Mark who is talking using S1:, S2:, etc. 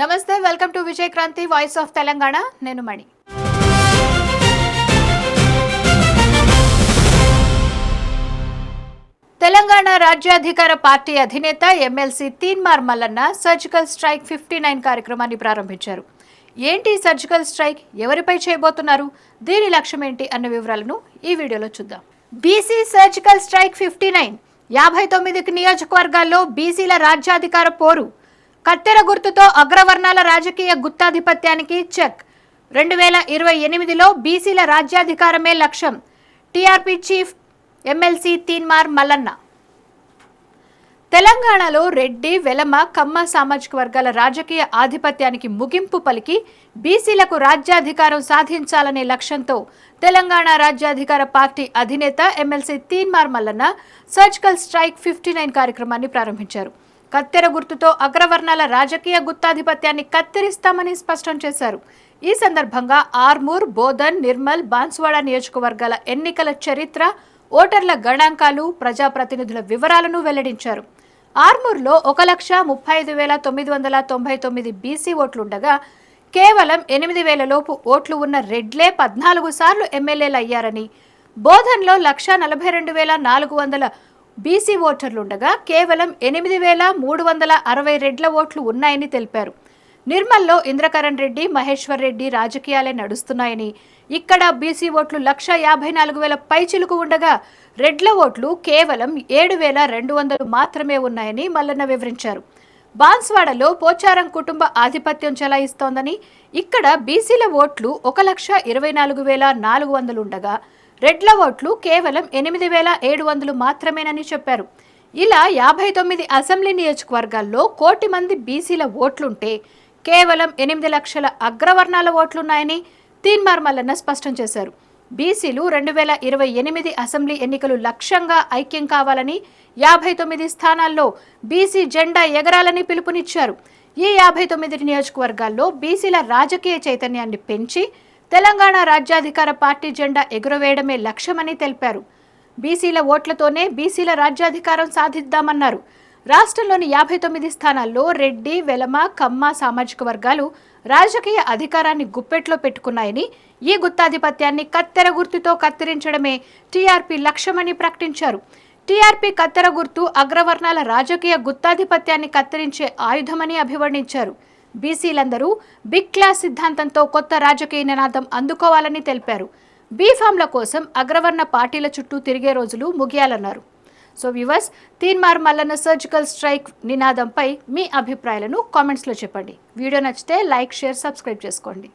S1: నమస్తే, welcome to Vijay Kranti voice of Telangana. నేను మణి. తెలంగాణ రాజ్యాధికార పార్టీ అధినేత MLC Teenmar Mallanna surgical strike 59 కార్యక్రమాన్ని ప్రారంభించారు. ఏంటి సర్జికల్ స్ట్రైక్, ఎవరిపై చేయబోతున్నారు, దీని లక్ష్యం ఏంటి అన్న వివరాలను ఈ వీడియోలో చూద్దాం. బీసీ సర్జికల్ స్ట్రైక్ 59 59 నియోజకవర్గాల్లో బీసీల రాజ్యాధికార పోరు. కత్తెర గుర్తుతో అగ్రవర్ణాల రాజకీయ గుత్తాధిపత్యానికి చెక్. 2028లో బీసీల రాజ్యాధికారమే లక్ష్యం. TRP chief MLC Teenmar Mallanna. తెలంగాణలో రెడ్డి, వెలమ, కమ్మ సామాజిక వర్గాల రాజకీయ ఆధిపత్యానికి ముగింపు పలికి బీసీలకు రాజ్యాధికారం సాధించాలనే లక్ష్యంతో తెలంగాణ రాజ్యాధికార పార్టీ అధినేత MLC Teenmar Mallanna surgical strike 59 కార్యక్రమాన్ని ప్రారంభించారు. కత్తెర గుర్తుతో అగ్రవర్ణాల రాజకీయ గుత్తాధిపత్యాన్ని కత్తిరిస్తామని స్పష్టం చేశారు. ఈ సందర్భంగా ఆర్మూర్, బోధన్, నిర్మల్, బాన్సువాడ నియోజకవర్గాల ఎన్నికల చరిత్ర, ఓటర్ల గణాంకాలు, ప్రజాప్రతినిధుల వివరాలను వెల్లడించారు. ఆర్మూర్లో 1,35,999 బీసీ ఓట్లుండగా కేవలం 8,000 లోపు ఓట్లు ఉన్న రెడ్లే 14 సార్లు ఎమ్మెల్యేలు అయ్యారని, బోధన్లో 1,42,400 బీసీ ఓటర్లుండగా కేవలం 8,360 రెడ్ల ఓట్లు ఉన్నాయని తెలిపారు. నిర్మల్లో ఇంద్రకరణ్ రెడ్డి, మహేశ్వర్ రెడ్డి రాజకీయాలే నడుస్తున్నాయని, ఇక్కడ బీసీ ఓట్లు 1,54,000 పైచిలుకు ఉండగా రెడ్ల ఓట్లు కేవలం 7,200 మాత్రమే ఉన్నాయని మల్లన్న వివరించారు. బాన్స్వాడలో పోచారం కుటుంబ ఆధిపత్యం చెలాయిస్తోందని, ఇక్కడ బీసీల ఓట్లు 1,24,400 ఉండగా రెడ్ల ఓట్లు కేవలం 8,700 మాత్రమేనని చెప్పారు. ఇలా 59 అసెంబ్లీ నియోజకవర్గాల్లో 1,00,000 మంది బీసీల ఓట్లుంటే కేవలం 8 లక్షల అగ్రవర్ణాల ఓట్లున్నాయని తీన్మార్ మల్లన్న స్పష్టం చేశారు. బీసీలు 2028 అసెంబ్లీ ఎన్నికలు లక్ష్యంగా ఐక్యం కావాలని, 59 స్థానాల్లో బీసీ జెండా ఎగరాలని పిలుపునిచ్చారు. ఈ 59 నియోజకవర్గాల్లో బీసీల రాజకీయ చైతన్యాన్ని పెంచి తెలంగాణ రాజ్యాధికార పార్టీ జెండా ఎగురవేయడమే లక్ష్యమని తెలిపారు. బీసీల ఓట్లతోనే బీసీల రాజ్యాధికారం సాధిద్దామన్నారు. రాష్ట్రంలోని 59 స్థానాల్లో రెడ్డి, వెలమ, కమ్మ సామాజిక వర్గాలు రాజకీయ అధికారాన్ని గుప్పెట్లో పెట్టుకున్నాయని, ఈ గుత్తాధిపత్యాన్ని కత్తెర గుర్తుతో కత్తిరించడమే టీఆర్పీ లక్ష్యమని ప్రకటించారు. టీఆర్పీ కత్తెర గుర్తు అగ్రవర్ణాల రాజకీయ గుత్తాధిపత్యాన్ని కత్తిరించే ఆయుధమని అభివర్ణించారు. బీసీలందరూ బిగ్ క్లాస్ సిద్ధాంతంతో కొత్త రాజకీయ నినాదం అందుకోవాలని తెలిపారు. బీఫామ్ల కోసం అగ్రవర్ణ పార్టీల చుట్టూ తిరిగే రోజులు ముగియాలన్నారు. So viewers, Teenmaar Mallanna surgical strike నినాదంపై మీ అభిప్రాయాలను కామెంట్స్లో చెప్పండి. వీడియో నచ్చితే లైక్, షేర్, సబ్స్క్రైబ్ చేసుకోండి.